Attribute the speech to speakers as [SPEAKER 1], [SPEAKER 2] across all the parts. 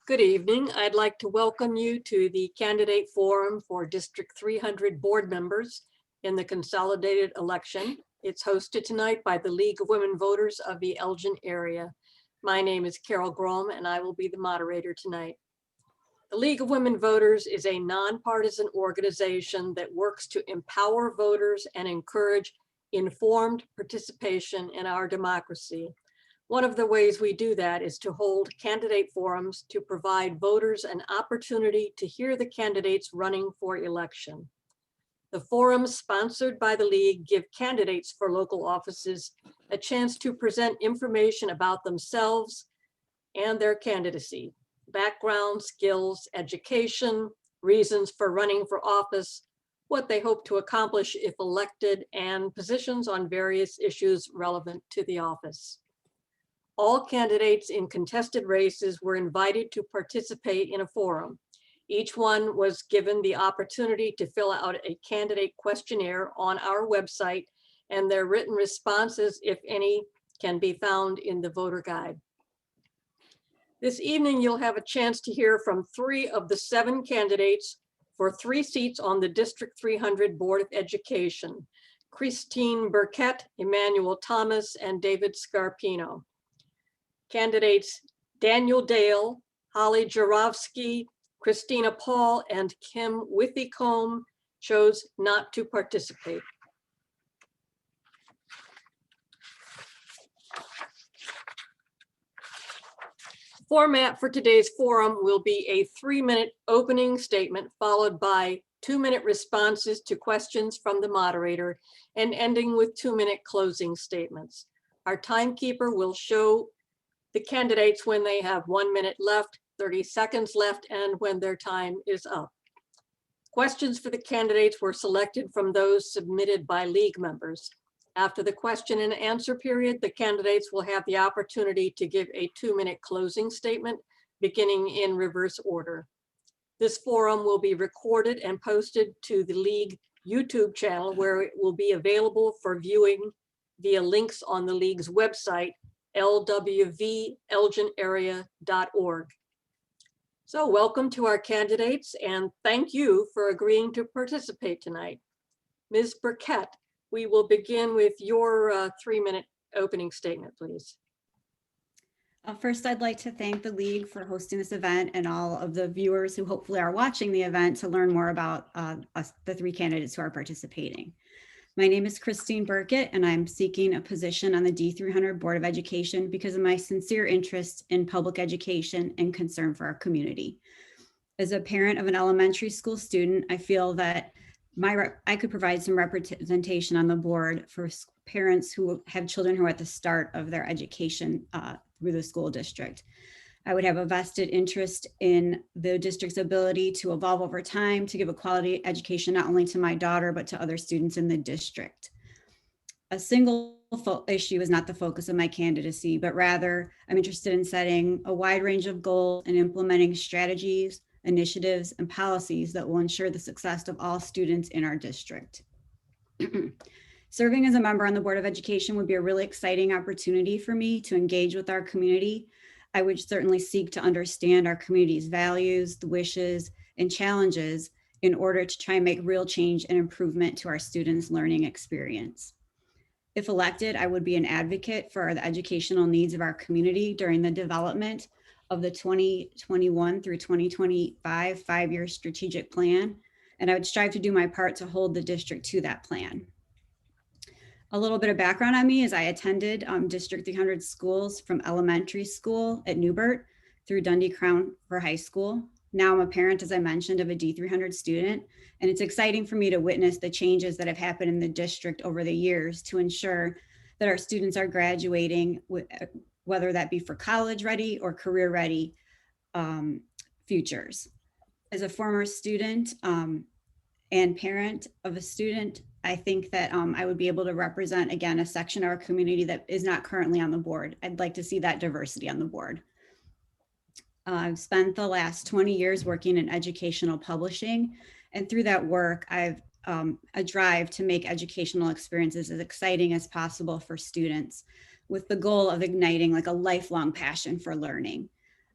[SPEAKER 1] Good evening. I'd like to welcome you to the candidate forum for District 300 board members in the consolidated election. It's hosted tonight by the League of Women Voters of the Elgin area. My name is Carol Grom and I will be the moderator tonight. The League of Women Voters is a nonpartisan organization that works to empower voters and encourage informed participation in our democracy. One of the ways we do that is to hold candidate forums to provide voters an opportunity to hear the candidates running for election. The forums sponsored by the League give candidates for local offices a chance to present information about themselves and their candidacy, background, skills, education, reasons for running for office, what they hope to accomplish if elected, and positions on various issues relevant to the office. All candidates in contested races were invited to participate in a forum. Each one was given the opportunity to fill out a candidate questionnaire on our website, and their written responses, if any, can be found in the voter guide. This evening, you'll have a chance to hear from 3 of the 7 candidates for 3 seats on the District 300 Board of Education: Christine Birkett, Emmanuel Thomas, and David Scarpino. Candidates Daniel Dale, Holly Jarofsky, Christina Paul, and Kim Withicombe chose not to participate. Format for today's forum will be a 3-minute opening statement followed by 2-minute responses to questions from the moderator and ending with 2-minute closing statements. Our timekeeper will show the candidates when they have 1 minute left, 30 seconds left, and when their time is up. Questions for the candidates were selected from those submitted by League members. After the question and answer period, the candidates will have the opportunity to give a 2-minute closing statement, beginning in reverse order. This forum will be recorded and posted to the League YouTube channel, where it will be available for viewing via links on the League's website, LWVEA.org. So welcome to our candidates and thank you for agreeing to participate tonight. Ms. Birkett, we will begin with your 3-minute opening statement, please.
[SPEAKER 2] First, I'd like to thank the League for hosting this event and all of the viewers who hopefully are watching the event to learn more about the 3 candidates who are participating. My name is Christine Birkett, and I'm seeking a position on the D300 Board of Education because of my sincere interest in public education and concern for our community. As a parent of an elementary school student, I feel that I could provide some representation on the board for parents who have children who are at the start of their education through the school district. I would have a vested interest in the district's ability to evolve over time to give a quality education not only to my daughter, but to other students in the district. A single issue is not the focus of my candidacy, but rather I'm interested in setting a wide range of goals and implementing strategies, initiatives, and policies that will ensure the success of all students in our district. Serving as a member on the Board of Education would be a really exciting opportunity for me to engage with our community. I would certainly seek to understand our community's values, the wishes, and challenges in order to try and make real change and improvement to our students' learning experience. If elected, I would be an advocate for the educational needs of our community during the development of the 2021 through 2025 5-year strategic plan, and I would strive to do my part to hold the district to that plan. A little bit of background on me is I attended District 300 schools from elementary school at Newbert through Dundee Crown for high school. Now I'm a parent, as I mentioned, of a D300 student, and it's exciting for me to witness the changes that have happened in the district over the years to ensure that our students are graduating, whether that be for college ready or career ready futures. As a former student and parent of a student, I think that I would be able to represent, again, a section of our community that is not currently on the board. I'd like to see that diversity on the board. I've spent the last 20 years working in educational publishing, and through that work, I've a drive to make educational experiences as exciting as possible for students, with the goal of igniting like a lifelong passion for learning.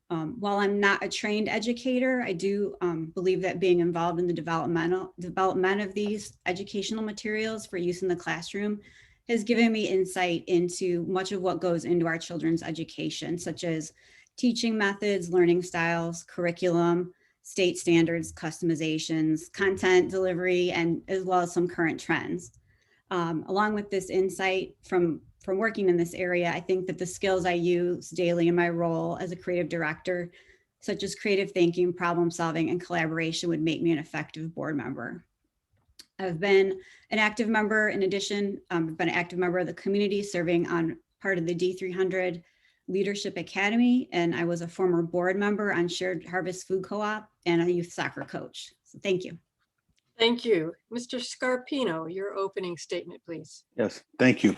[SPEAKER 2] While I'm not a trained educator, I do believe that being involved in the development of these educational materials for use in the classroom has given me insight into much of what goes into our children's education, such as teaching methods, learning styles, curriculum, state standards, customizations, content delivery, and as well as some current trends. Along with this insight from working in this area, I think that the skills I use daily in my role as a creative director, such as creative thinking, problem solving, and collaboration, would make me an effective board member. I've been an active member. In addition, I've been an active member of the community, serving on part of the D300 Leadership Academy, and I was a former board member on Shared Harvest Food Co-op and a youth soccer coach. So thank you.
[SPEAKER 1] Thank you. Mr. Scarpino, your opening statement, please.
[SPEAKER 3] Yes, thank you.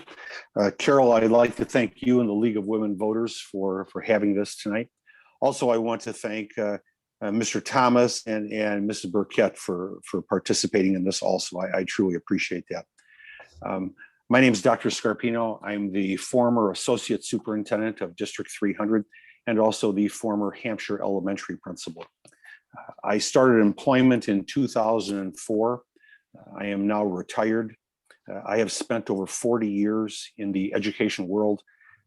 [SPEAKER 3] Carol, I'd like to thank you and the League of Women Voters for having this tonight. Also, I want to thank Mr. Thomas and Mrs. Birkett for participating in this also. I truly appreciate that. My name is Dr. Scarpino. I'm the former Associate Superintendent of District 300 and also the former Hampshire Elementary Principal. I started employment in 2004. I am now retired. I have spent over 40 years in the education world.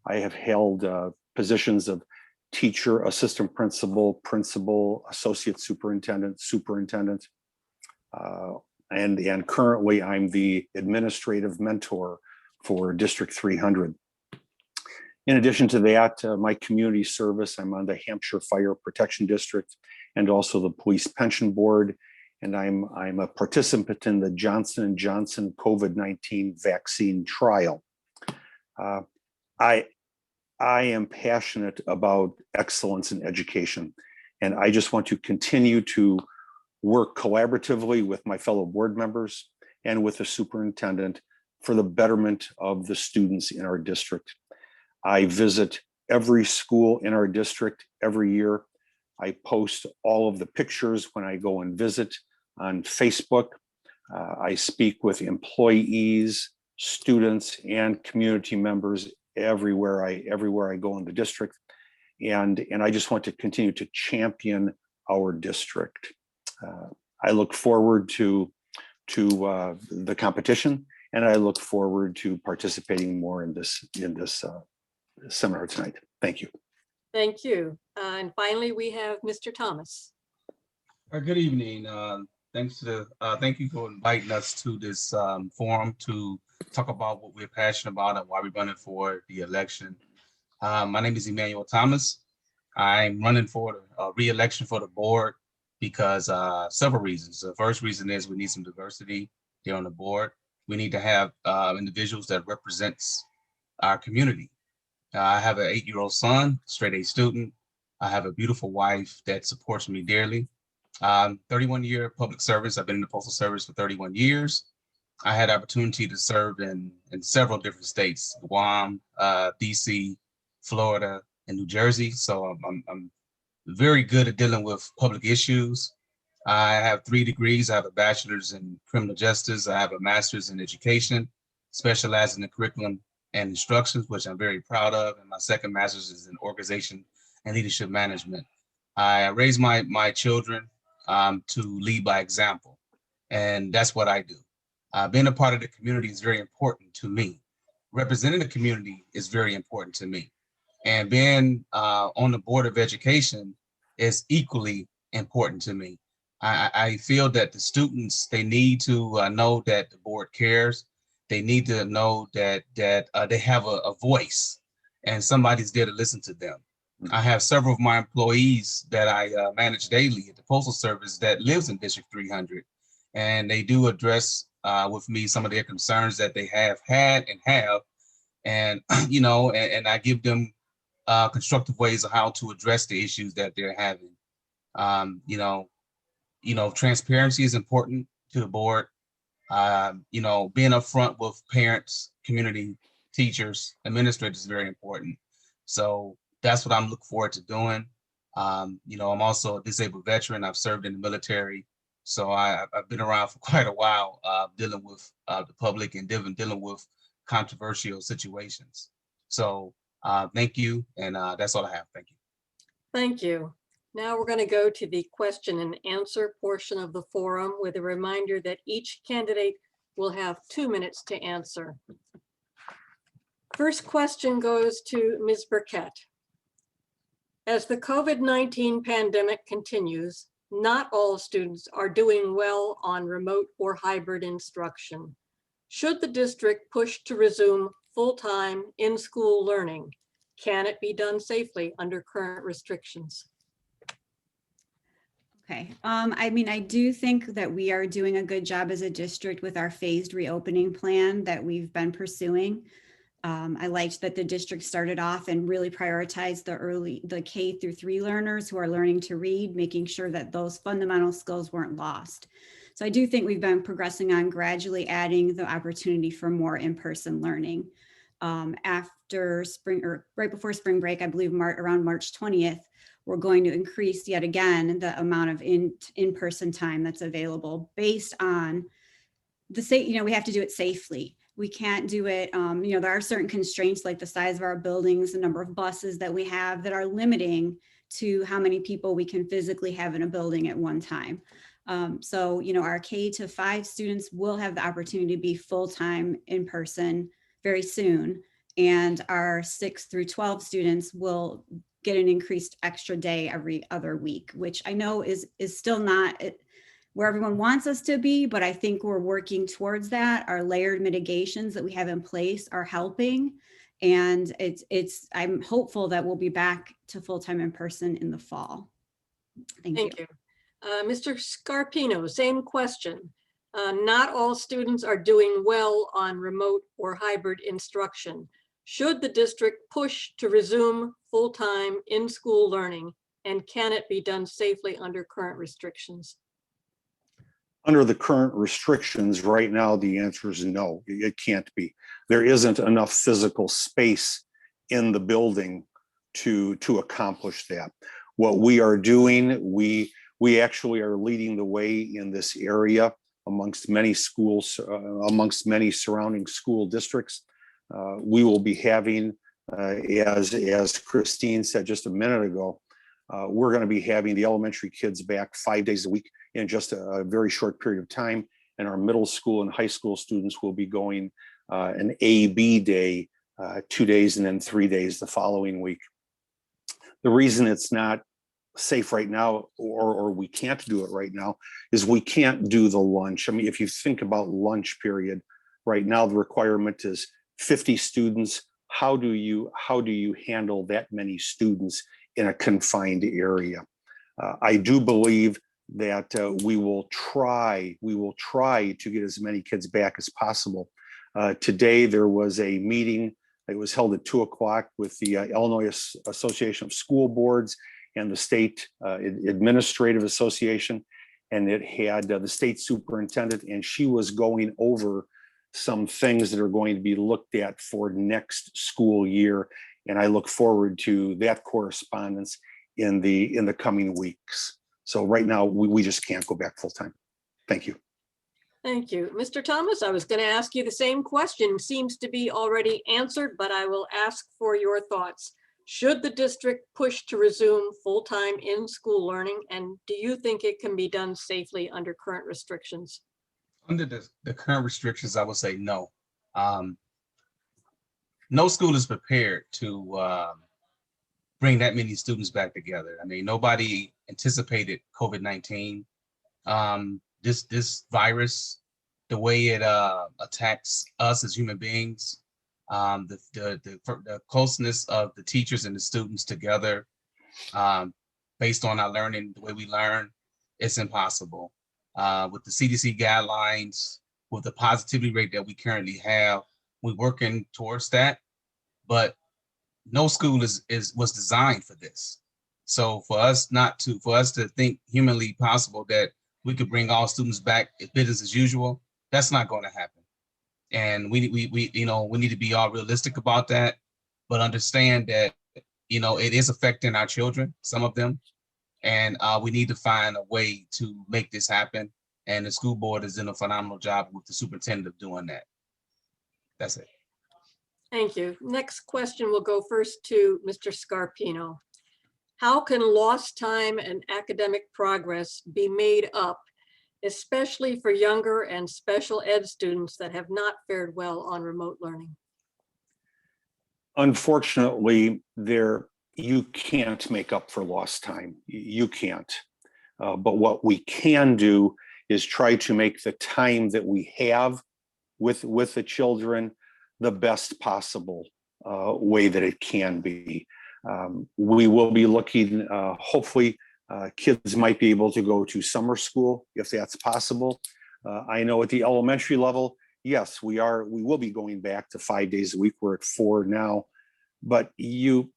[SPEAKER 3] I have held positions of teacher, assistant principal, principal, associate superintendent, and currently I'm the administrative mentor for District 300. In addition to that, my community service, I'm on the Hampshire Fire Protection District and also the Police Pension Board, and I'm a participant in the Johnson & Johnson COVID-19 vaccine trial. I am passionate about excellence in education, and I just want to continue to work collaboratively with my fellow board members and with the superintendent for the betterment of the students in our district. I visit every school in our district every year. I post all of the pictures when I go and visit on Facebook. I speak with employees, students, and community members everywhere I go in the district. And I just want to continue to champion our district. I look forward to the competition, and I look forward to participating more in this seminar tonight. Thank you.
[SPEAKER 1] Thank you. And finally, we have Mr. Thomas.
[SPEAKER 4] Good evening. Thank you for inviting us to this forum to talk about what we're passionate about and why we're running for the election. My name is Emmanuel Thomas. I'm running for the re-election for the board because several reasons. The first reason is we need some diversity here on the board. We need to have individuals that represents our community. I have an 8-year-old son, straight A student. I have a beautiful wife that supports me dearly. 31-year public service. I've been in the Postal Service for 31 years. I had opportunity to serve in several different states, Guam, DC, Florida, and New Jersey. So I'm very good at dealing with public issues. I have 3 degrees. I have a bachelor's in criminal justice. I have a master's in education, specializing in curriculum and instructions, which I'm very proud of. And my second master's is in organization and leadership management. I raise my children to lead by example, and that's what I do. Being a part of the community is very important to me. Representing the community is very important to me. And being on the Board of Education is equally important to me. I feel that the students, they need to know that the board cares. They need to know that they have a voice and somebody's there to listen to them. I have several of my employees that I manage daily at the Postal Service that lives in District 300, and they do address with me some of their concerns that they have had and have, and and I give them constructive ways of how to address the issues that they're having. Transparency is important to the board. Being upfront with parents, community, teachers, administrators is very important. So that's what I'm looking forward to doing. I'm also a disabled veteran. I've served in the military. So I've been around for quite a while, dealing with the public and dealing with controversial situations. So thank you. And that's all I have. Thank you.
[SPEAKER 1] Thank you. Now we're going to go to the question and answer portion of the forum with a reminder that each candidate will have 2 minutes to answer. First question goes to Ms. Birkett. As the COVID-19 pandemic continues, not all students are doing well on remote or hybrid instruction. Should the district push to resume full-time in-school learning? Can it be done safely under current restrictions?
[SPEAKER 2] Okay, I mean, I do think that we are doing a good job as a district with our phased reopening plan that we've been pursuing. I liked that the district started off and really prioritized the K through 3 learners who are learning to read, making sure that those fundamental skills weren't lost. So I do think we've been progressing on gradually adding the opportunity for more in-person learning. After spring, or right before spring break, I believe around March 20th, we're going to increase yet again the amount of in-person time that's available based on the state. We have to do it safely. We can't do it, there are certain constraints like the size of our buildings, the number of buses that we have that are limiting to how many people we can physically have in a building at one time. So, our K-5 students will have the opportunity to be full-time in person very soon. And our 6 through 12 students will get an increased extra day every other week, which I know is still not where everyone wants us to be, but I think we're working towards that. Our layered mitigations that we have in place are helping. And I'm hopeful that we'll be back to full-time in person in the fall. Thank you.
[SPEAKER 1] Mr. Scarpino, same question. Not all students are doing well on remote or hybrid instruction. Should the district push to resume full-time in-school learning, and can it be done safely under current restrictions?
[SPEAKER 3] Under the current restrictions right now, the answer is no, it can't be. There isn't enough physical space in the building to accomplish that. What we are doing, we actually are leading the way in this area amongst many schools, amongst many surrounding school districts. We will be having, as Christine said just a minute ago, we're going to be having the elementary kids back 5 days a week in just a very short period of time. And our middle school and high school students will be going an A-B day, 2 days and then 3 days the following week. The reason it's not safe right now, or we can't do it right now, is we can't do the lunch. I mean, if you think about lunch period, right now the requirement is 50 students. How do you handle that many students in a confined area? I do believe that we will try to get as many kids back as possible. Today there was a meeting. It was held at 2 o'clock with the Illinois Association of School Boards and the State Administrative Association, and it had the state superintendent, and she was going over some things that are going to be looked at for next school year. And I look forward to that correspondence in the coming weeks. So right now, we just can't go back full time. Thank you.
[SPEAKER 1] Thank you. Mr. Thomas, I was going to ask you the same question. Seems to be already answered, but I will ask for your thoughts. Should the district push to resume full-time in-school learning? And do you think it can be done safely under current restrictions?
[SPEAKER 4] Under the current restrictions, I would say no. No school is prepared to bring that many students back together. I mean, nobody anticipated COVID-19. This virus, the way it attacks us as human beings, the closeness of the teachers and the students together, based on our learning, the way we learn, it's impossible. With the CDC guidelines, with the positivity rate that we currently have, we're working towards that. But no school was designed for this. So for us to think humanly possible that we could bring all students back at business as usual, that's not going to happen. And we need to be all realistic about that, but understand that, it is affecting our children, some of them, and we need to find a way to make this happen. And the school board is doing a phenomenal job with the superintendent of doing that. That's it. Thank
[SPEAKER 1] you. Next question will go first to Mr. Scarpino. how can lost time and academic progress be made up, especially for younger and special ed students that have not fared well on remote learning?
[SPEAKER 3] Unfortunately, you can't make up for lost time. You can't. But what we can do is try to make the time that we have with the children the best possible way that it can be. We will be looking, hopefully, kids might be able to go to summer school if that's possible. I know at the elementary level, yes, we will be going back to 5 days a week. We're at 4 now, but you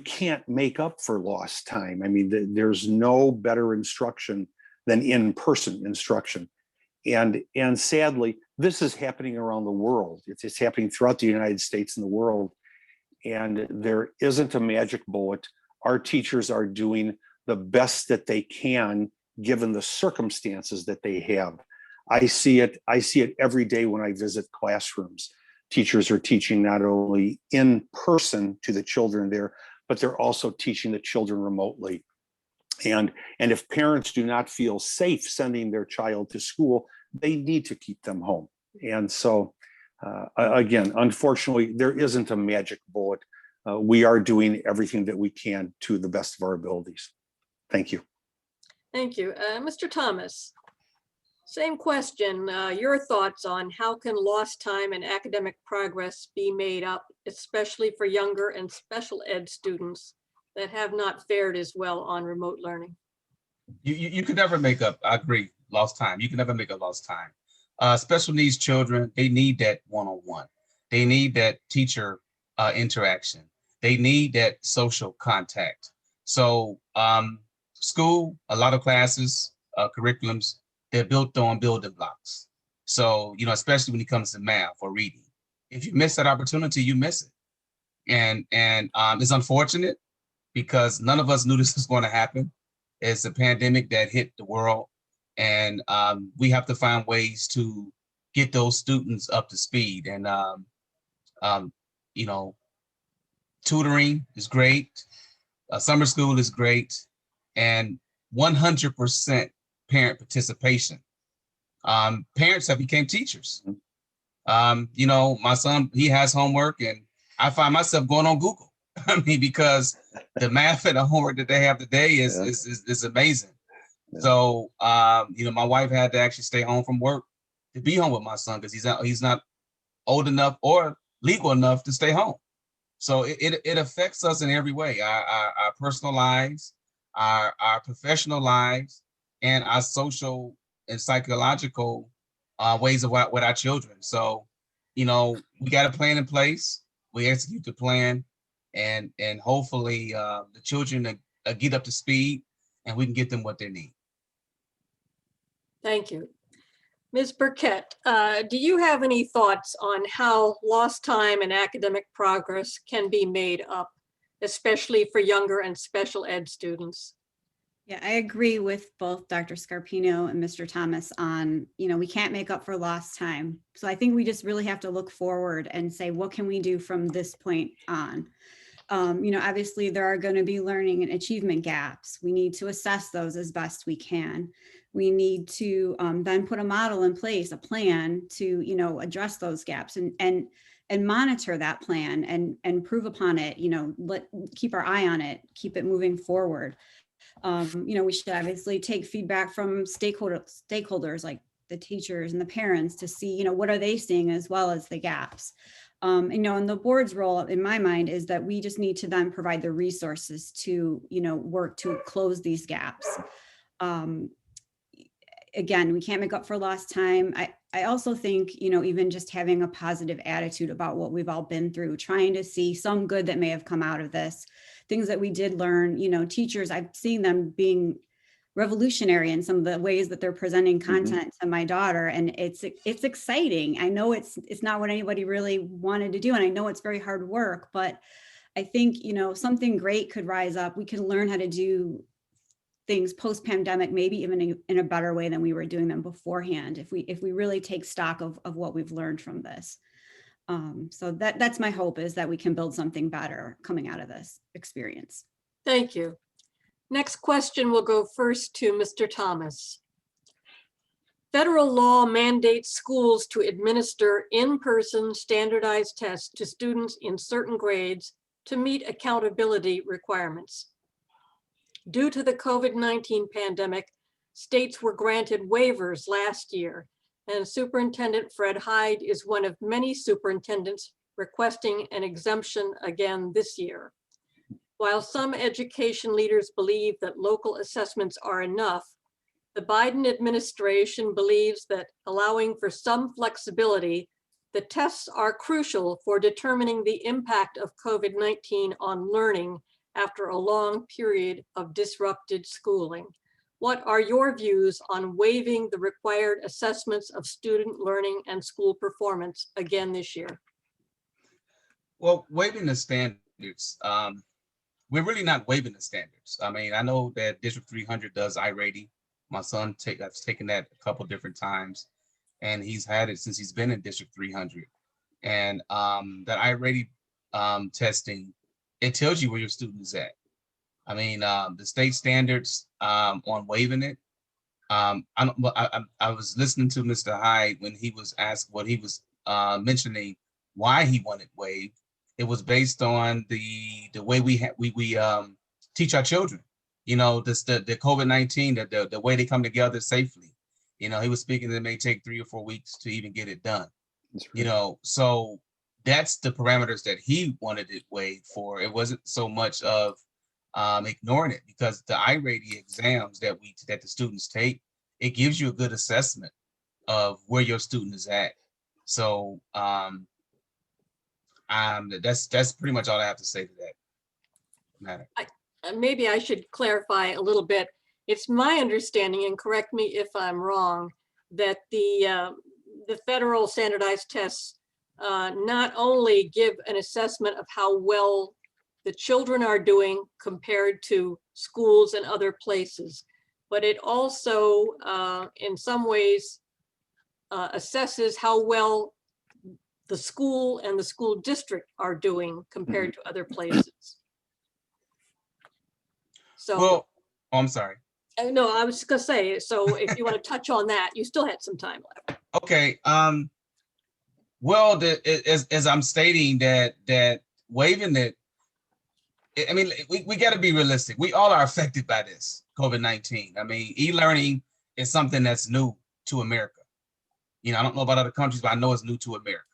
[SPEAKER 3] can't make up for lost time. I mean, there's no better instruction than in-person instruction. And sadly, this is happening around the world. It's happening throughout the United States and the world. And there isn't a magic bullet. Our teachers are doing the best that they can, given the circumstances that they have. I see it every day when I visit classrooms. Teachers are teaching not only in person to the children there, but they're also teaching the children remotely. And if parents do not feel safe sending their child to school, they need to keep them home. And so, again, unfortunately, there isn't a magic bullet. We are doing everything that we can to the best of our abilities. Thank you.
[SPEAKER 1] Thank you. Mr. Thomas, same question. Your thoughts on how can lost time and academic progress be made up, especially for younger and special ed students that have not fared as well on remote learning?
[SPEAKER 4] You could never make up, I agree, lost time. You can never make up lost time. Special needs children, they need that one-on-one. They need that teacher interaction. They need that social contact. So school, a lot of classes, curriculums, they're built on building blocks. So, especially when it comes to math or reading, if you miss that opportunity, you miss it. And it's unfortunate because none of us knew this was going to happen. It's a pandemic that hit the world, and we have to find ways to get those students up to speed. And tutoring is great, summer school is great, and 100% parent participation. Parents have become teachers. My son, he has homework, and I find myself going on Google. I mean, because the math and the homework that they have today is amazing. Yeah. So, my wife had to actually stay home from work to be home with my son because he's not old enough or legal enough to stay home. So it affects us in every way, our personal lives, our professional lives, and our social and psychological ways of with our children. So, we got a plan in place. We execute the plan. And hopefully the children get up to speed and we can get them what they need.
[SPEAKER 1] Thank you. Ms. Birkett, do you have any thoughts on how lost time and academic progress can be made up, especially for younger and special ed students?
[SPEAKER 2] Yeah, I agree with both Dr. Scarpino and Mr. Thomas on, we can't make up for lost time. So I think we just really have to look forward and say, what can we do from this point on? Obviously there are going to be learning and achievement gaps. We need to assess those as best we can. We need to then put a model in place, a plan to, address those gaps and monitor that plan and improve upon it, keep our eye on it, keep it moving forward. We should obviously take feedback from stakeholders like the teachers and the parents to see, what are they seeing as well as the gaps. And the board's role in my mind is that we just need to then provide the resources to, work to close these gaps. Again, we can't make up for lost time. I also think, even just having a positive attitude about what we've all been through, trying to see some good that may have come out of this, things that we did learn, teachers, I've seen them being revolutionary in some of the ways that they're presenting content to my daughter. And it's exciting. I know it's not what anybody really wanted to do. And I know it's very hard work, but I think, something great could rise up. We can learn how to do things post-pandemic, maybe even in a better way than we were doing them beforehand, if we really take stock of what we've learned from this. So that's my hope, is that we can build something better coming out of this experience.
[SPEAKER 1] Thank you. Next question will go first to Mr. Thomas. Federal law mandates schools to administer in-person standardized tests to students in certain grades to meet accountability requirements. Due to the COVID-19 pandemic, states were granted waivers last year, and Superintendent Fred Hyde is one of many superintendents requesting an exemption again this year. While some education leaders believe that local assessments are enough, the Biden administration believes that allowing for some flexibility, the tests are crucial for determining the impact of COVID-19 on learning after a long period of disrupted schooling. What are your views on waiving the required assessments of student learning and school performance again this year?
[SPEAKER 4] Well, waiving the standards, we're really not waiving the standards. I mean, I know that District 300 does iRating. My son I've taken that a couple different times, and he's had it since he's been in District 300. And that iRating testing, it tells you where your student is at. I mean, the state standards on waiving it. I was listening to Mr. Hyde when he was asked what he was mentioning why he wanted waived. It was based on the way we teach our children. You know, the COVID-19, the way they come together safely. You know, he was speaking that it may take 3 or 4 weeks to even get it done.
[SPEAKER 3] That's right.
[SPEAKER 4] You know, so that's the parameters that he wanted it waived for. It wasn't so much of ignoring it, because the iRating exams that the students take, it gives you a good assessment of where your student is at. So that's pretty much all I have to say to that matter.
[SPEAKER 1] Maybe I should clarify a little bit. It's my understanding, and correct me if I'm wrong, that the federal standardized tests not only give an assessment of how well the children are doing compared to schools and other places, but it also, in some ways, assesses how well the school and the school district are doing compared to other places. So,
[SPEAKER 4] Well, oh, I'm sorry.
[SPEAKER 1] no, I was just gonna say, so if you want to touch on that, you still had some time left.
[SPEAKER 4] Okay. Well, as I'm stating that waiving it, I mean, we got to be realistic. We all are affected by this COVID-19. I mean, e-learning is something that's new to America. You know, I don't know about other countries, but I know it's new to America.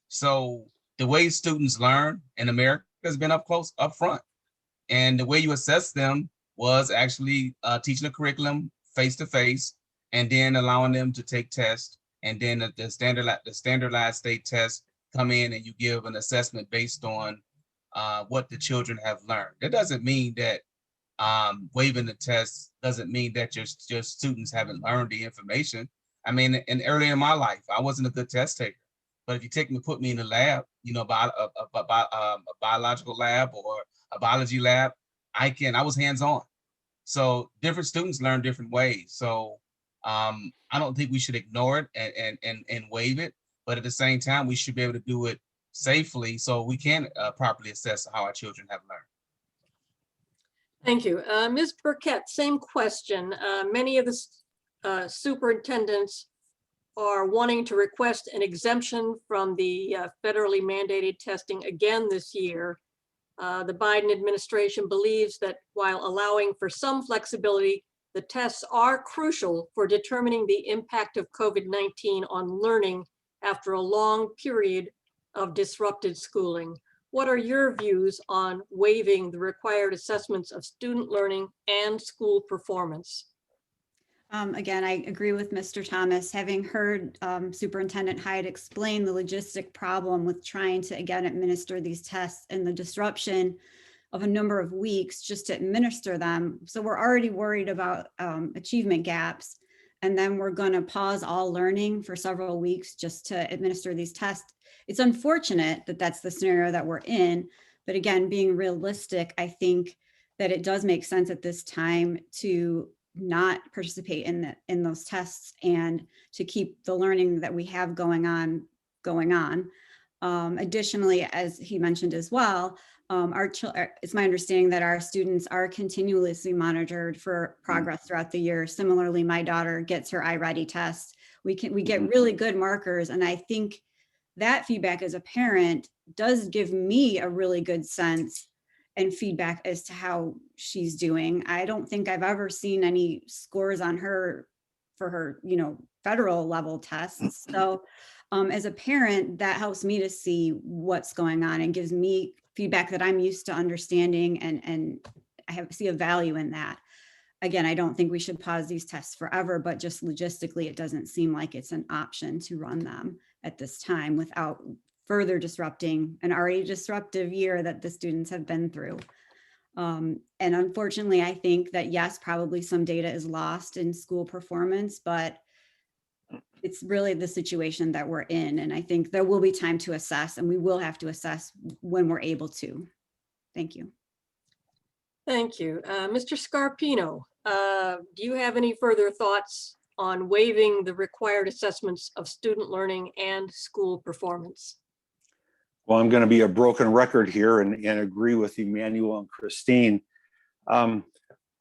[SPEAKER 4] So the way students learn in America has been up front. And the way you assess them was actually teaching the curriculum face-to-face, and then allowing them to take tests. And then the standardized state tests come in, and you give an assessment based on what the children have learned. That doesn't mean that waiving the tests doesn't mean that your students haven't learned the information. I mean, early in my life, I wasn't a good test taker. But if you put me in a lab, you know, a biological lab or a biology lab, I was hands-on. So different students learn different ways. So I don't think we should ignore it and waive it. But at the same time, we should be able to do it safely so we can properly assess how our children have learned.
[SPEAKER 1] Thank you. Ms. Birkett, same question. Many of the superintendents are wanting to request an exemption from the federally mandated testing again this year. The Biden administration believes that while allowing for some flexibility, the tests are crucial for determining the impact of COVID-19 on learning after a long period of disrupted schooling. What are your views on waiving the required assessments of student learning and school performance?
[SPEAKER 2] Again, I agree with Mr. Thomas. Having heard Superintendent Hyde explain the logistic problem with trying to, again, administer these tests and the disruption of a number of weeks just to administer them. So we're already worried about achievement gaps. And then we're going to pause all learning for several weeks just to administer these tests. It's unfortunate that that's the scenario that we're in. But again, being realistic, I think that it does make sense at this time to not participate in those tests and to keep the learning that we have going on. Additionally, as he mentioned as well, It's my understanding that our students are continuously monitored for progress throughout the year. Similarly, my daughter gets her iReady test. We get really good markers, and I think that feedback as a parent does give me a really good sense and feedback as to how she's doing. I don't think I've ever seen any scores on her for her, federal level tests. So as a parent, that helps me to see what's going on and gives me feedback that I'm used to understanding, and I see a value in that. Again, I don't think we should pause these tests forever, but just logistically, it doesn't seem like it's an option to run them at this time without further disrupting an already disruptive year that the students have been through. And unfortunately, I think that yes, probably some data is lost in school performance, but it's really the situation that we're in. And I think there will be time to assess, and we will have to assess when we're able to. Thank you.
[SPEAKER 1] Thank you. Mr. Scarpino, do you have any further thoughts on waiving the required assessments of student learning and school performance?
[SPEAKER 3] Well, I'm going to be a broken record here and agree with Emmanuel and Christine.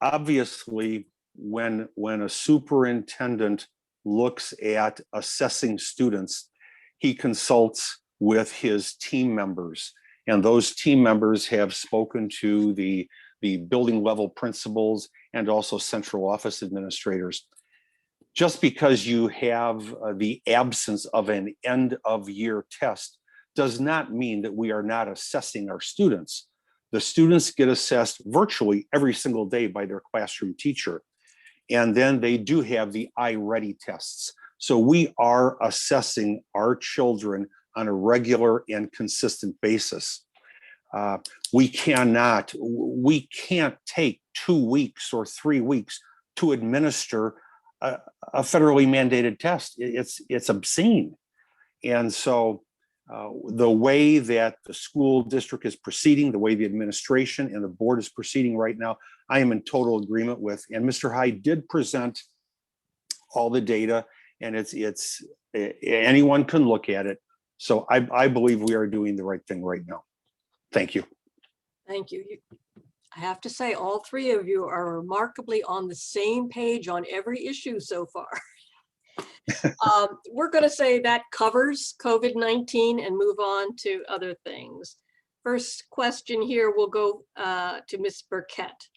[SPEAKER 3] Obviously, when a superintendent looks at assessing students, he consults with his team members, and those team members have spoken to the building level principals and also central office administrators. Just because you have the absence of an end of year test does not mean that we are not assessing our students. The students get assessed virtually every single day by their classroom teacher. And then they do have the iReady tests. So we are assessing our children on a regular and consistent basis. We can't take 2 weeks or 3 weeks to administer a federally mandated test. It's obscene. And so the way that the school district is proceeding, the way the administration and the board is proceeding right now, I am in total agreement with. And Mr. Hyde did present all the data, and it's anyone can look at it. So I believe we are doing the right thing right now. Thank you.
[SPEAKER 1] Thank you. I have to say, all three of you are remarkably on the same page on every issue so far. We're going to say that covers COVID-19 and move on to other things. First question here will go to Ms. Birkett.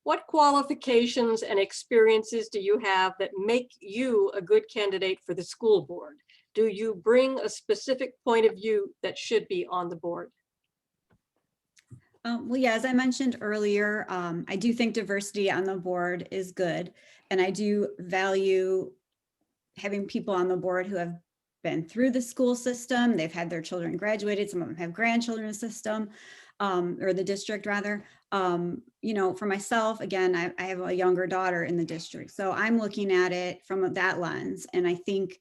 [SPEAKER 1] What qualifications and experiences do you have that make you a good candidate for the school board? Do you bring a specific point of view that should be on the board?
[SPEAKER 2] Well, yeah, as I mentioned earlier, I do think diversity on the board is good. And I do value having people on the board who have been through the school system. They've had their children graduated. Some of them have grandchildren in the system, or the district rather. For myself, again, I have a younger daughter in the district. So I'm looking at it from that lens. And I think,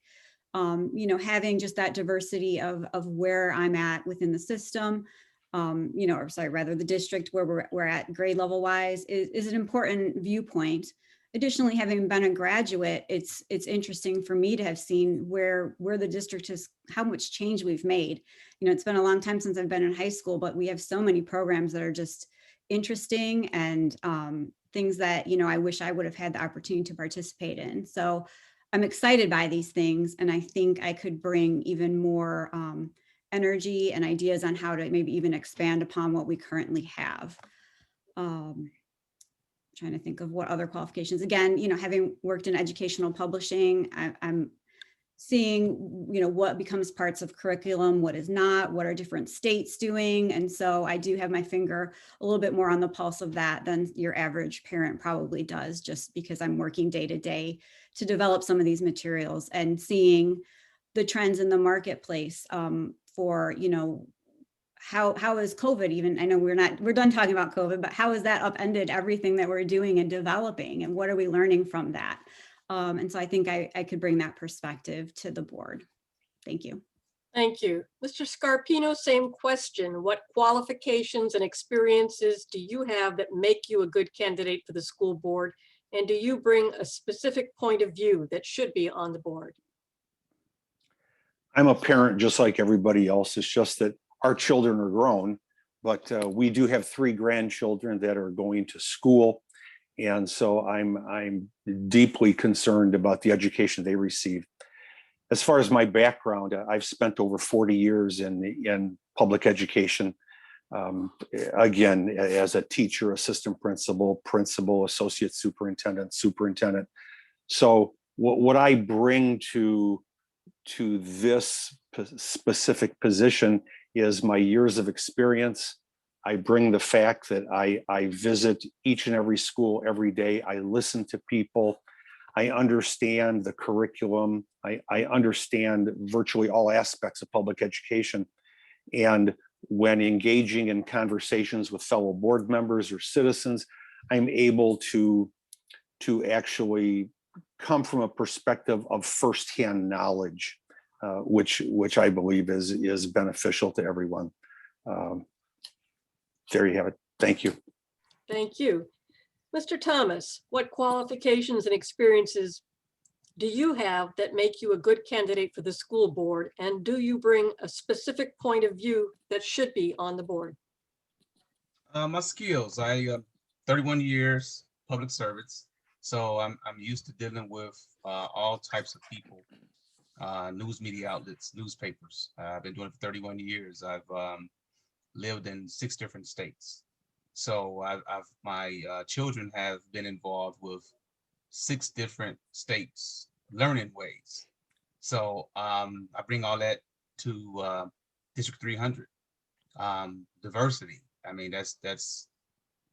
[SPEAKER 2] having just that diversity of where I'm at within the system, the district where we're at grade level wise is an important viewpoint. Additionally, having been a graduate, it's interesting for me to have seen where the district has, how much change we've made. It's been a long time since I've been in high school, but we have so many programs that are just interesting and things that, I wish I would have had the opportunity to participate in. So I'm excited by these things. And I think I could bring even more energy and ideas on how to maybe even expand upon what we currently have. Trying to think of what other qualifications. Again, having worked in educational publishing, I'm seeing, what becomes parts of curriculum, what is not, what are different states doing. And so I do have my finger a little bit more on the pulse of that than your average parent probably does, just because I'm working day to day to develop some of these materials and seeing the trends in the marketplace for, how is COVID even, I know we're done talking about COVID, but how has that upended everything that we're doing and developing, and what are we learning from that? And so I think I could bring that perspective to the board. Thank you.
[SPEAKER 1] Thank you. Mr. Scarpino, same question. What qualifications and experiences do you have that make you a good candidate for the school board? And do you bring a specific point of view that should be on the board?
[SPEAKER 3] I'm a parent just like everybody else. It's just that our children are grown, but we do have 3 grandchildren that are going to school. And so I'm deeply concerned about the education they receive. As far as my background, I've spent over 40 years in public education. Again, as a teacher, assistant principal, associate superintendent. So what I bring to this specific position is my years of experience. I bring the fact that I visit each and every school every day. I listen to people. I understand the curriculum. I understand virtually all aspects of public education. And when engaging in conversations with fellow board members or citizens, I'm able to actually come from a perspective of firsthand knowledge, which I believe is beneficial to everyone. There you have it. Thank you.
[SPEAKER 1] Thank you. Mr. Thomas, what qualifications and experiences do you have that make you a good candidate for the school board? And do you bring a specific point of view that should be on the board?
[SPEAKER 4] My skills, I 31 years public service. So I'm used to dealing with all types of people, news media outlets, newspapers. I've been doing it for 31 years. I've lived in 6 different states. So my children have been involved with 6 different states learning ways. So I bring all that to District 300. Diversity. I mean, that's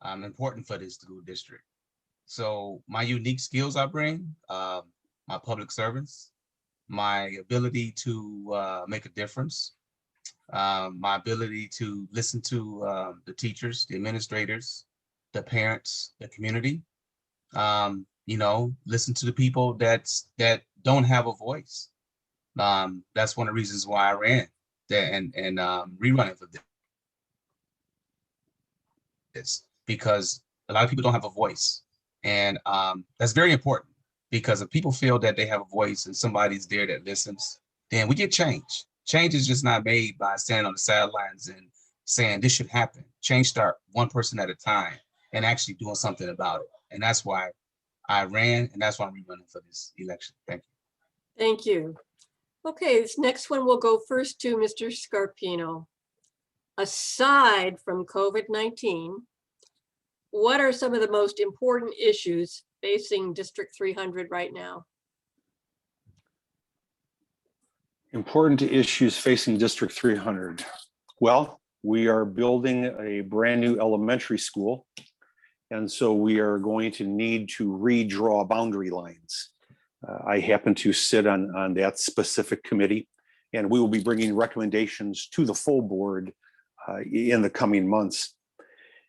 [SPEAKER 4] important for this school district. So my unique skills I bring, my public service, my ability to make a difference, my ability to listen to the teachers, the administrators, the parents, the community, listen to the people that don't have a voice. That's one of the reasons why I ran there and rerunning for this, because a lot of people don't have a voice. And that's very important, because if people feel that they have a voice and somebody's there that listens, then we get change. Change is just not made by standing on the sidelines and saying this should happen. Change start one person at a time and actually doing something about it. And that's why I ran, and that's why I'm running for this election. Thank you.
[SPEAKER 1] Thank you. Okay, this next one will go first to Mr. Scarpino. Aside from COVID-19, what are some of the most important issues facing District 300 right now?
[SPEAKER 3] Important issues facing District 300. Well, we are building a brand new elementary school. And so we are going to need to redraw boundary lines. I happen to sit on that specific committee, and we will be bringing recommendations to the full board in the coming months.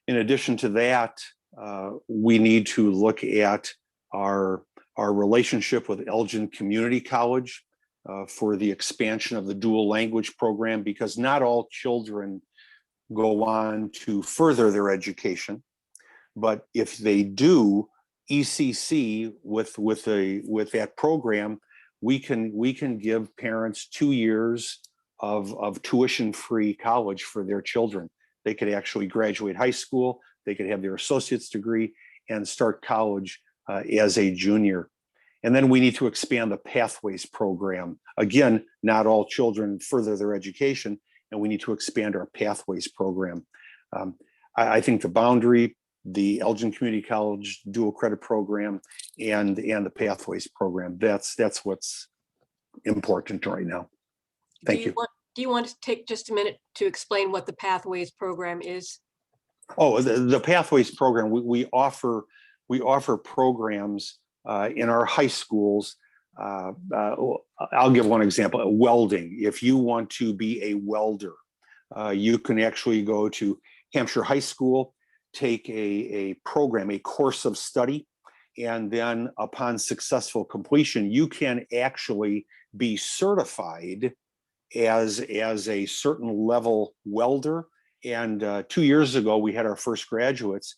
[SPEAKER 3] In addition to that, we need to look at our relationship with Elgin Community College for the expansion of the dual language program, because not all children go on to further their education. But if they do, ECC with that program, we can give parents 2 years of tuition-free college for their children. They could actually graduate high school, they could have their associate's degree and start college as a junior. And then we need to expand the Pathways program. Again, not all children further their education, and we need to expand our Pathways program. I think the boundary, the Elgin Community College dual credit program, and the Pathways program, that's what's important right now. Thank you.
[SPEAKER 1] Do you want to take just a minute to explain what the Pathways program is?
[SPEAKER 3] Oh, the Pathways program, we offer programs in our high schools. I'll give one example: welding. If you want to be a welder, you can actually go to Hampshire High School, take a program, a course of study, and then upon successful completion, you can actually be certified as a certain level welder. And 2 years ago, we had our first graduates,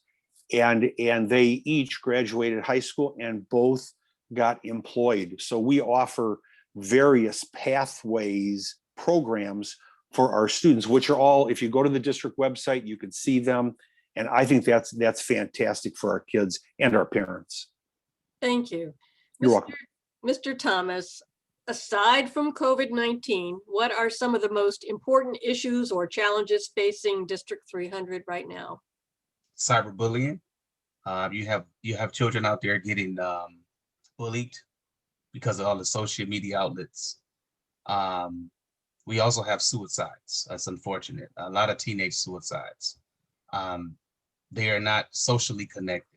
[SPEAKER 3] and they each graduated high school and both got employed. So we offer various pathways programs for our students, which are all, if you go to the district website, you can see them. And I think that's fantastic for our kids and our parents.
[SPEAKER 1] Thank you.
[SPEAKER 3] You're
[SPEAKER 1] Mr.
[SPEAKER 3] welcome.
[SPEAKER 1] Mr. Thomas, aside from COVID-19, what are some of the most important issues or challenges facing District 300 right now?
[SPEAKER 4] Cyberbullying. You have children out there getting bullied because of all the social media outlets. We also have suicides. That's unfortunate. A lot of teenage suicides. They are not socially connected.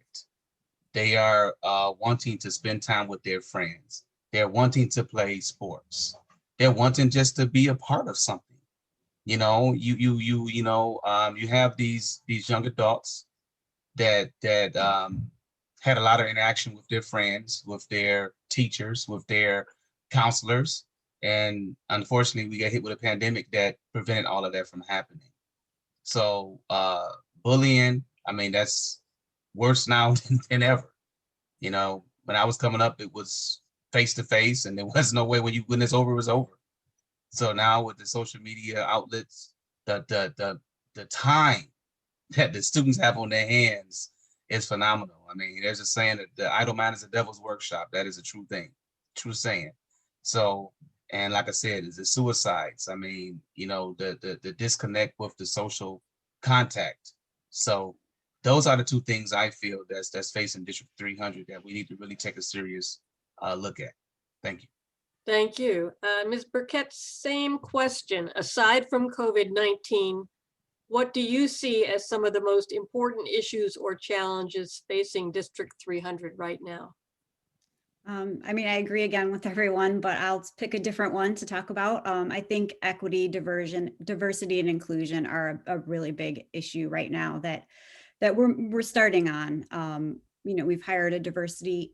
[SPEAKER 4] They are wanting to spend time with their friends. They're wanting to play sports. They're wanting just to be a part of something. You know, you have these young adults that had a lot of interaction with their friends, with their teachers, with their counselors. And unfortunately, we got hit with a pandemic that prevented all of that from happening. So bullying, I mean, that's worse now than ever. You know, when I was coming up, it was face to face, and there was no way when it's over, it was over. So now with the social media outlets, the time that the students have on their hands is phenomenal. I mean, there's a saying that the idle mind is the devil's workshop. That is a true thing, true saying. So, and like I said, is the suicides. I mean, you know, the disconnect with the social contact. So those are the two things I feel that's facing District 300 that we need to really take a serious look at. Thank you.
[SPEAKER 1] Thank you. Ms. Birkett, same question. Aside from COVID-19, what do you see as some of the most important issues or challenges facing District 300 right now?
[SPEAKER 2] I mean, I agree again with everyone, but I'll pick a different one to talk about. I think equity, diversity, and inclusion are a really big issue right now that we're starting on. You know, we've hired a diversity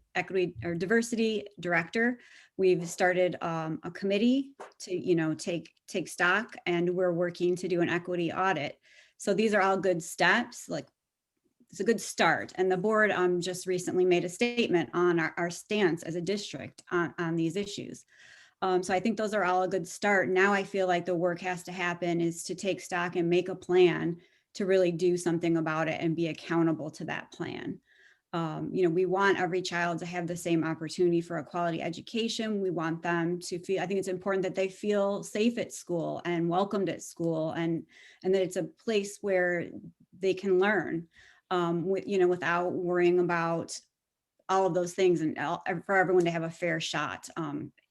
[SPEAKER 2] director. We've started a committee to, you know, take stock, and we're working to do an equity audit. So these are all good steps. Like, it's a good start. And the board just recently made a statement on our stance as a district on these issues. So I think those are all a good start. Now I feel like the work has to happen is to take stock and make a plan to really do something about it and be accountable to that plan. You know, we want every child to have the same opportunity for a quality education. We want them to feel, I think it's important that they feel safe at school and welcomed at school, and that it's a place where they can learn, you know, without worrying about all of those things, and for everyone to have a fair shot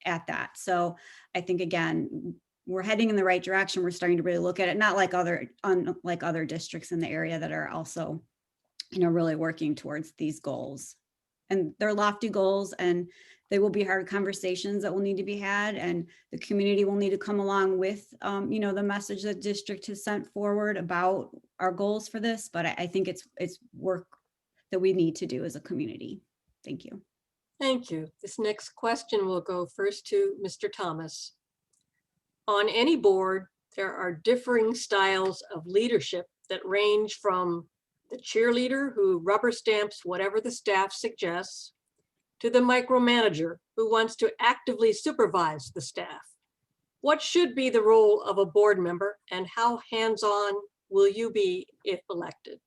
[SPEAKER 2] at that. So I think, again, we're heading in the right direction. We're starting to really look at it, not like other districts in the area that are also, you know, really working towards these goals. And they're lofty goals, and they will be hard conversations that will need to be had, and the community will need to come along with, you know, the message that district has sent forward about our goals for this. But I think it's work that we need to do as a community. Thank you.
[SPEAKER 1] Thank you. This next question will go first to Mr. Thomas. On any board, there are differing styles of leadership that range from the cheerleader who rubber stamps whatever the staff suggests, to the micromanager who wants to actively supervise the staff. What should be the role of a board member, and how hands-on will you be if elected?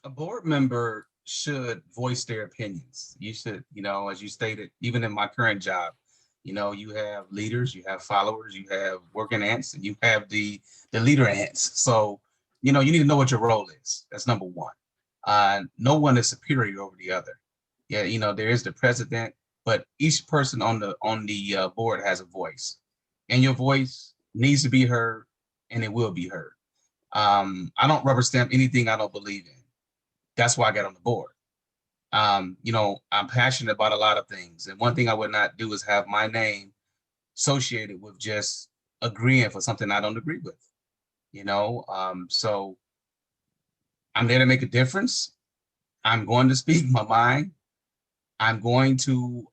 [SPEAKER 4] A board member should voice their opinions. You should, you know, as you stated, even in my current job, you know, you have leaders, you have followers, you have working ants, and you have the leader ants. So, you know, you need to know what your role is. That's number one. No one is superior over the other. Yeah, you know, there is the president, but each person on the board has a voice, and your voice needs to be heard, and it will be heard. I don't rubber stamp anything I don't believe in. That's why I got on the board. You know, I'm passionate about a lot of things, and one thing I would not do is have my name associated with just agreeing for something I don't agree with. You know, so I'm there to make a difference. I'm going to speak my mind. I'm going to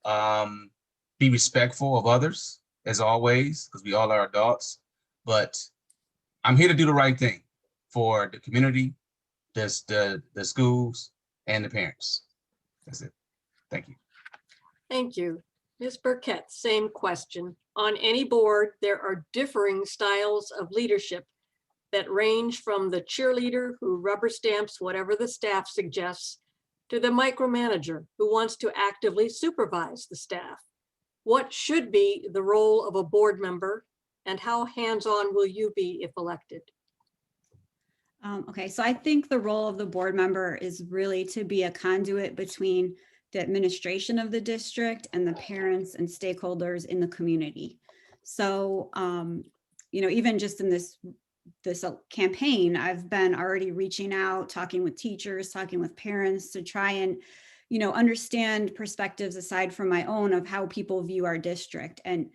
[SPEAKER 4] be respectful of others, as always, because we all are adults. But I'm here to do the right thing for the community, the schools, and the parents. That's it. Thank you.
[SPEAKER 1] Thank you. Ms. Birkett, same question. On any board, there are differing styles of leadership that range from the cheerleader who rubber stamps whatever the staff suggests to the micromanager who wants to actively supervise the staff. What should be the role of a board member, and how hands-on will you be if elected?
[SPEAKER 2] Okay, so I think the role of the board member is really to be a conduit between the administration of the district and the parents and stakeholders in the community. So, even just in this campaign, I've been already reaching out, talking with teachers, talking with parents to try and, understand perspectives aside from my own of how people view our district, and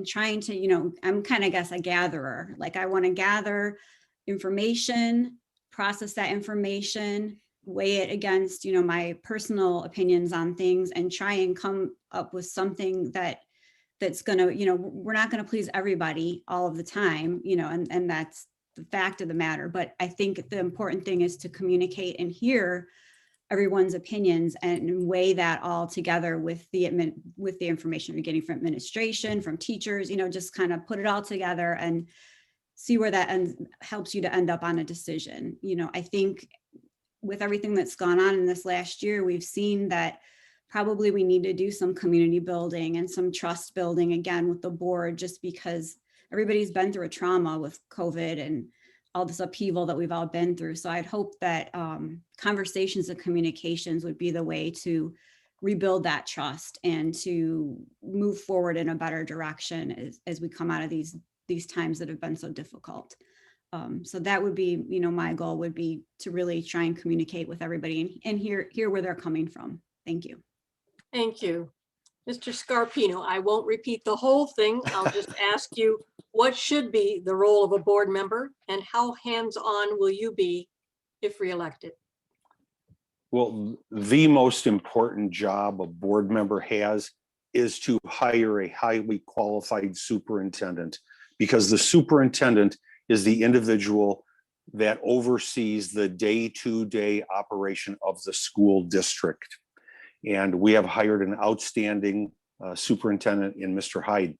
[SPEAKER 2] trying to, I'm kind of, I guess, a gatherer. Like, I want to gather information, process that information, weigh it against, my personal opinions on things, and try and come up with something that's going to, we're not going to please everybody all of the time, and that's the fact of the matter. But I think the important thing is to communicate and hear everyone's opinions and weigh that all together with the information we're getting from administration, from teachers, just kind of put it all together and see where that helps you to end up on a decision. I think with everything that's gone on in this last year, we've seen that probably we need to do some community building and some trust building again with the board, just because everybody's been through a trauma with COVID and all this upheaval that we've all been through. So I'd hope that conversations and communications would be the way to rebuild that trust and to move forward in a better direction as we come out of these times that have been so difficult. So that would be, my goal would be to really try and communicate with everybody and hear where they're coming from. Thank you.
[SPEAKER 1] Thank you. Mr. Scarpino, I won't repeat the whole thing. I'll just ask you, what should be the role of a board member, and how hands-on will you be if reelected?
[SPEAKER 3] Well, the most important job a board member has is to hire a highly qualified superintendent, because the superintendent is the individual that oversees the day-to-day operation of the school district. And we have hired an outstanding superintendent in Mr. Hyde.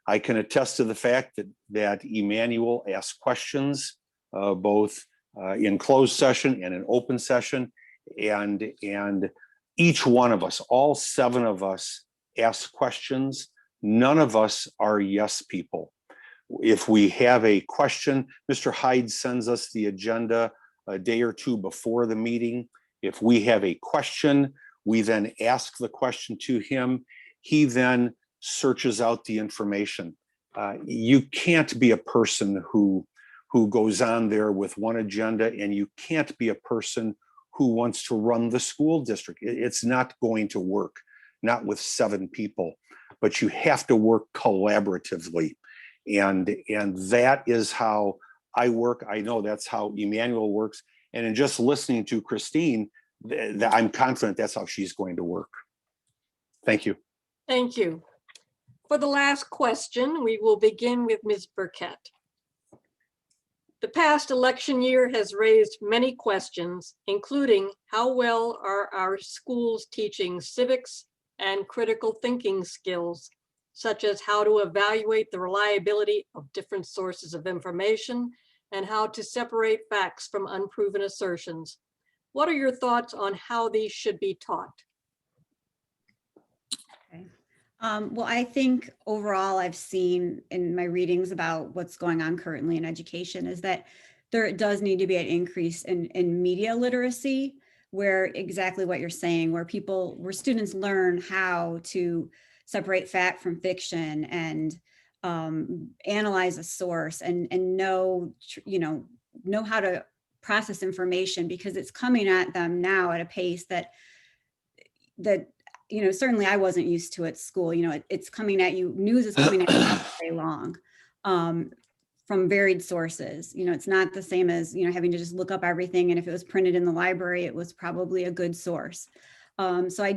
[SPEAKER 3] I can attest to the fact that Emmanuel asks questions both in closed session and in open session. And each one of us, all 7 of us, ask questions. None of us are yes people. If we have a question, Mr. Hyde sends us the agenda a day or 2 before the meeting. If we have a question, we then ask the question to him. He then searches out the information. You can't be a person who goes on there with one agenda, and you can't be a person who wants to run the school district. It's not going to work, not with 7 people, but you have to work collaboratively. And that is how I work. I know that's how Emmanuel works. And in just listening to Christine, I'm confident that's how she's going to work. Thank you.
[SPEAKER 1] Thank you. For the last question, we will begin with Ms. Birkett. The past election year has raised many questions, including how well are our schools teaching civics and critical thinking skills, such as how to evaluate the reliability of different sources of information and how to separate facts from unproven assertions. What are your thoughts on how these should be taught?
[SPEAKER 2] Okay. Well, I think overall I've seen in my readings about what's going on currently in education is that there does need to be an increase in media literacy, where exactly what you're saying, where students learn how to separate fact from fiction and analyze a source and know how to process information, because it's coming at them now at a pace that certainly I wasn't used to at school. It's coming at you, news is coming at you all day long from varied sources. It's not the same as, having to just look up everything. And if it was printed in the library, it was probably a good source. So I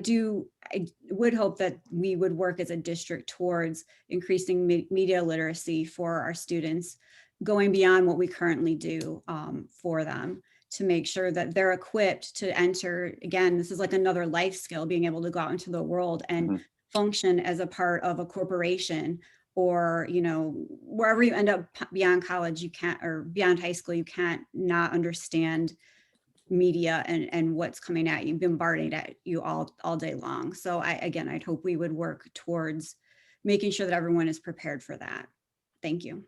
[SPEAKER 2] would hope that we would work as a district towards increasing media literacy for our students, going beyond what we currently do for them, to make sure that they're equipped to enter. Again, this is like another life skill, being able to go out into the world and function as a part of a corporation or, you know, wherever you end up beyond college, you can't, or beyond high school, you can't not understand media and what's coming at you, bombarding at you all day long. So I'd hope we would work towards making sure that everyone is prepared for that. Thank you.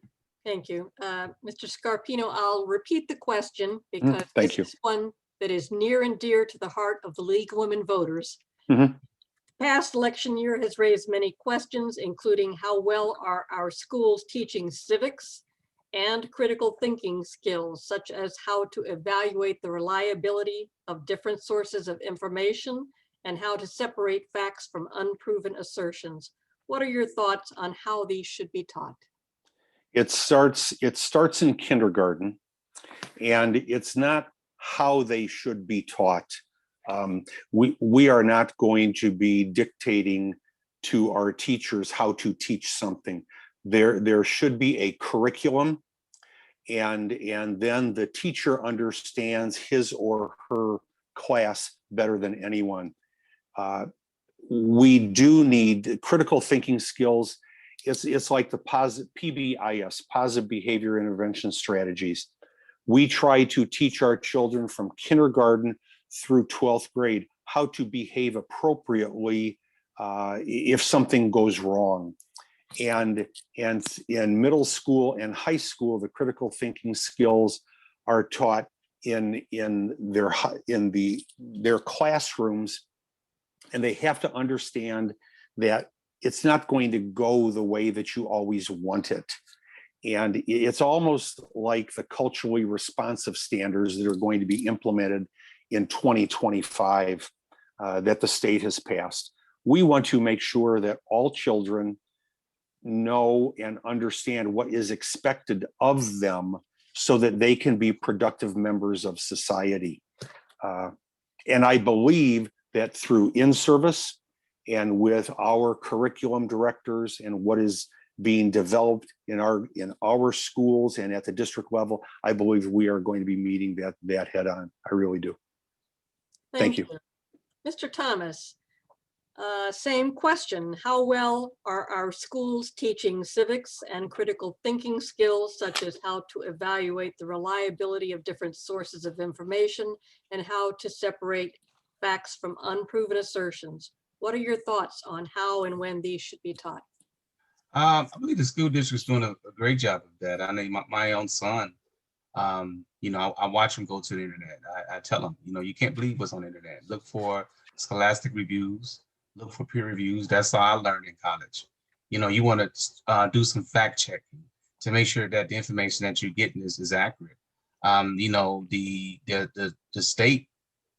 [SPEAKER 1] Thank you. Mr. Scarpino, I'll repeat the question because
[SPEAKER 3] Thank
[SPEAKER 1] this
[SPEAKER 3] you.
[SPEAKER 1] is one that is near and dear to the heart of the League of Women Voters.
[SPEAKER 3] Mhm.
[SPEAKER 1] Past election year has raised many questions, including how well are our schools teaching civics and critical thinking skills, such as how to evaluate the reliability of different sources of information and how to separate facts from unproven assertions. What are your thoughts on how these should be taught?
[SPEAKER 3] It starts in kindergarten, and it's not how they should be taught. We are not going to be dictating to our teachers how to teach something. There should be a curriculum, and then the teacher understands his or her class better than anyone. We do need critical thinking skills. It's like the PBIS, positive behavior intervention strategies. We try to teach our children from kindergarten through 12th grade how to behave appropriately if something goes wrong. And in middle school and high school, the critical thinking skills are taught in their classrooms, and they have to understand that it's not going to go the way that you always want it. And it's almost like the culturally responsive standards that are going to be implemented in 2025 that the state has passed. We want to make sure that all children know and understand what is expected of them so that they can be productive members of society. And I believe that through in-service and with our curriculum directors and what is being developed in our schools and at the district level, I believe we are going to be meeting that head on. I really do. Thank you.
[SPEAKER 1] Mr. Thomas, same question. How well are our schools teaching civics and critical thinking skills, such as how to evaluate the reliability of different sources of information and how to separate facts from unproven assertions? What are your thoughts on how and when these should be taught?
[SPEAKER 4] I believe the school district's doing a great job of that. I know my own son, you know, I watch him go to the internet. I tell him, you know, you can't believe what's on the internet. Look for scholastic reviews, look for peer reviews. That's how I learned in college. You know, you want to do some fact checking to make sure that the information that you're getting is accurate. You know, the state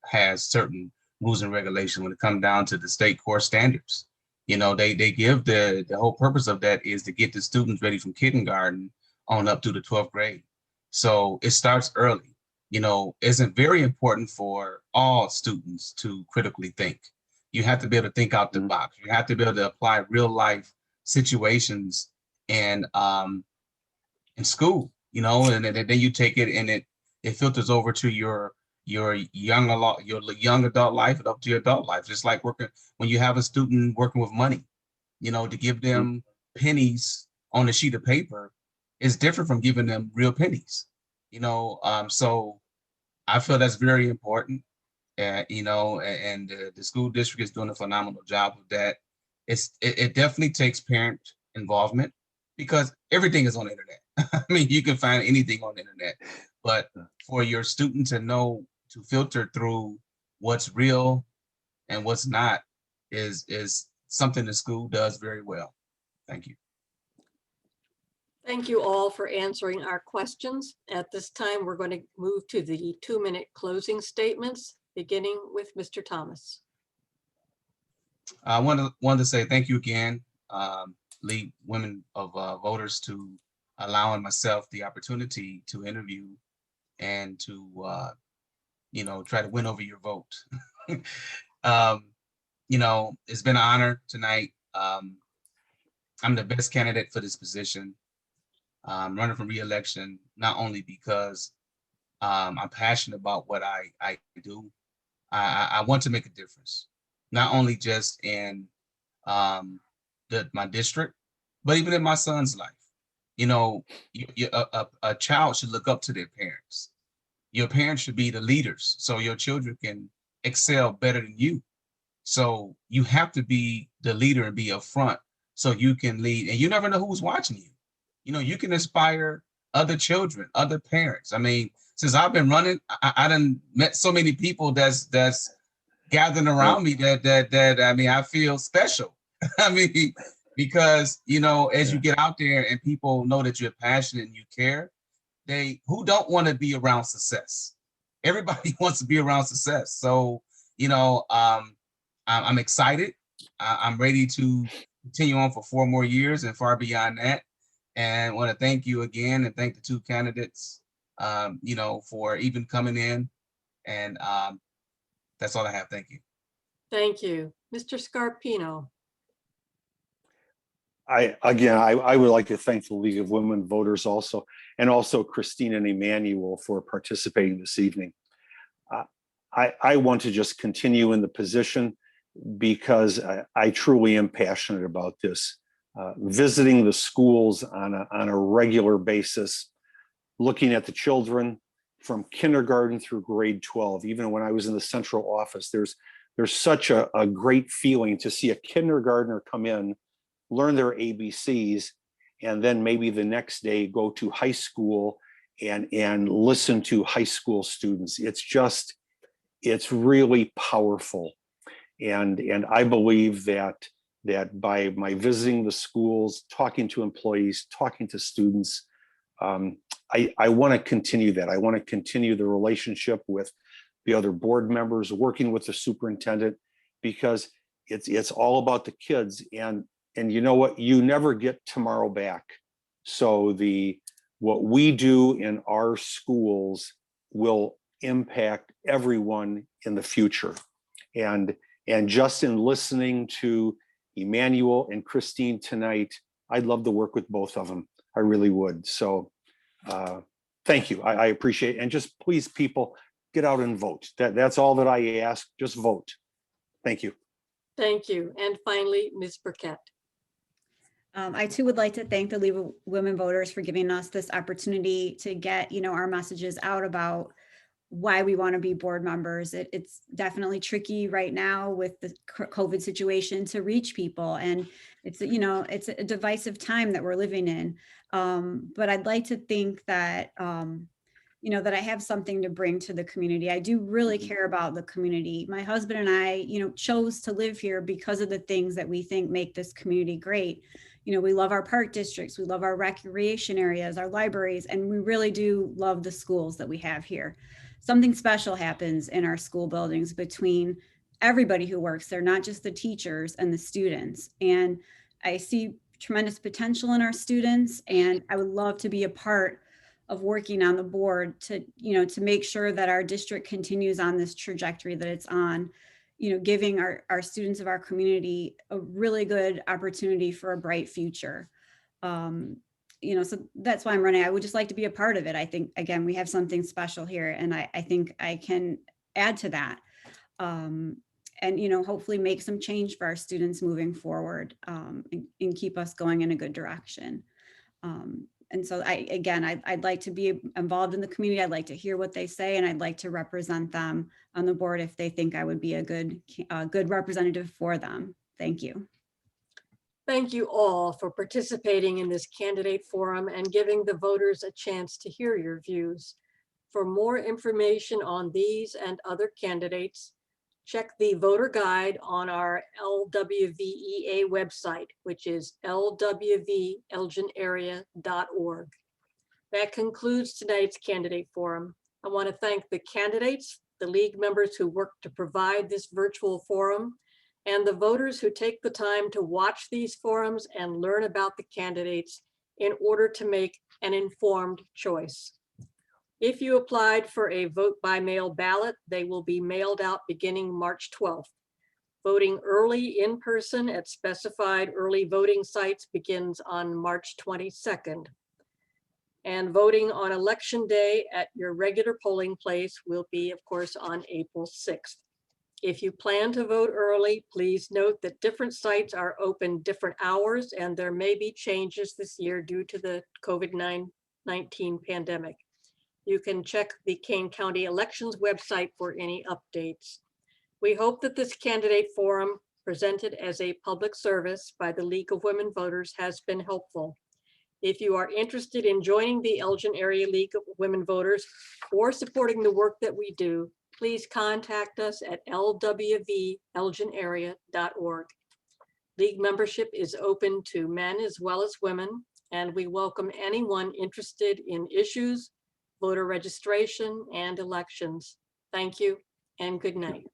[SPEAKER 4] has certain rules and regulations when it comes down to the state core standards. You know, they give the whole purpose of that is to get the students ready from kindergarten on up to the 12th grade. So it starts early. You know, it's very important for all students to critically think. You have to be able to think out the box. You have to be able to apply real life situations and in school, you know, and then you take it and it filters over to your young adult life and up to your adult life. Just like when you have a student working with money, you know, to give them pennies on a sheet of paper is different from giving them real pennies, you know. So I feel that's very important, you know, and the school district is doing a phenomenal job of that. It definitely takes parent involvement because everything is on the internet. I mean, you can find anything on the internet, but for your student to know to filter through what's real and what's not is something the school does very well. Thank you.
[SPEAKER 1] Thank you all for answering our questions. At this time, we're going to move to the 2-minute closing statements, beginning with Mr. Thomas.
[SPEAKER 4] I want to say thank you again, League Women of Voters, to allowing myself the opportunity to interview and to you know, try to win over your vote. You know, it's been an honor tonight. I'm the best candidate for this position. I'm running for re-election, not only because I'm passionate about what I do. I want to make a difference, not only just in my district, But even in my son's life, you know, a child should look up to their parents. Your parents should be the leaders so your children can excel better than you. So you have to be the leader and be upfront so you can lead. And you never know who's watching you. You know, you can inspire other children, other parents. I mean, since I've been running, I done met so many people that's gathering around me that I mean, I feel special. I mean, because, you know, as you get out there and people know that you're passionate and you care, who don't want to be around success? Everybody wants to be around success. So, you know, I'm excited. I'm ready to continue on for 4 more years and far beyond that. And want to thank you again and thank the 2 candidates, you know, for even coming in. And that's all I have. Thank you.
[SPEAKER 1] Thank you. Mr. Scarpino.
[SPEAKER 3] I would like to thank the League of Women Voters also, and also Christine and Emmanuel for participating this evening. I want to just continue in the position because I truly am passionate about this. Visiting the schools on a regular basis, looking at the children from kindergarten through grade 12. Even when I was in the central office, there's such a great feeling to see a kindergartner come in, learn their ABCs, and then maybe the next day go to high school and listen to high school students. It's really powerful. And I believe that by my visiting the schools, talking to employees, talking to students, I want to continue that. I want to continue the relationship with the other board members, working with the superintendent, because it's all about the kids. And you know what? You never get tomorrow back. So what we do in our schools will impact everyone in the future. And just in listening to Emmanuel and Christine tonight, I'd love to work with both of them. I really would. So thank you. I appreciate it. And just please, people, get out and vote. That's all that I ask. Just vote. Thank you.
[SPEAKER 1] Thank you. And finally, Ms. Birkett.
[SPEAKER 2] I too would like to thank the League of Women Voters for giving us this opportunity to get, our messages out about why we want to be board members. It's definitely tricky right now with the COVID situation to reach people, and it's a divisive time that we're living in. But I'd like to think that that I have something to bring to the community. I do really care about the community. My husband and I, chose to live here because of the things that we think make this community great. We love our park districts, we love our recreation areas, our libraries, and we really do love the schools that we have here. Something special happens in our school buildings between everybody who works there, not just the teachers and the students. And I see tremendous potential in our students, and I would love to be a part of working on the board to make sure that our district continues on this trajectory that it's on, giving our students of our community a really good opportunity for a bright future. So that's why I'm running. I would just like to be a part of it. I think, again, we have something special here, and I think I can add to that. And, hopefully make some change for our students moving forward, and keep us going in a good direction. And so I'd like to be involved in the community. I'd like to hear what they say, and I'd like to represent them on the board if they think I would be a good representative for them. Thank you.
[SPEAKER 1] Thank you all for participating in this candidate forum and giving the voters a chance to hear your views. For more information on these and other candidates, check the voter guide on our LWVEA website, which is lwvelginarea.org. That concludes tonight's candidate forum. I want to thank the candidates, the league members who worked to provide this virtual forum, and the voters who take the time to watch these forums and learn about the candidates in order to make an informed choice. If you applied for a vote by mail ballot, they will be mailed out beginning March 12th. Voting early in person at specified early voting sites begins on March 22nd. And voting on election day at your regular polling place will be, of course, on April 6th. If you plan to vote early, please note that different sites are open different hours and there may be changes this year due to the COVID-19 pandemic. You can check the Kane County Elections website for any updates. We hope that this candidate forum presented as a public service by the League of Women Voters has been helpful. If you are interested in joining the Elgin Area League of Women Voters or supporting the work that we do, please contact us at lwvelginarea.org. League membership is open to men as well as women, and we welcome anyone interested in issues, voter registration, and elections. Thank you and good night.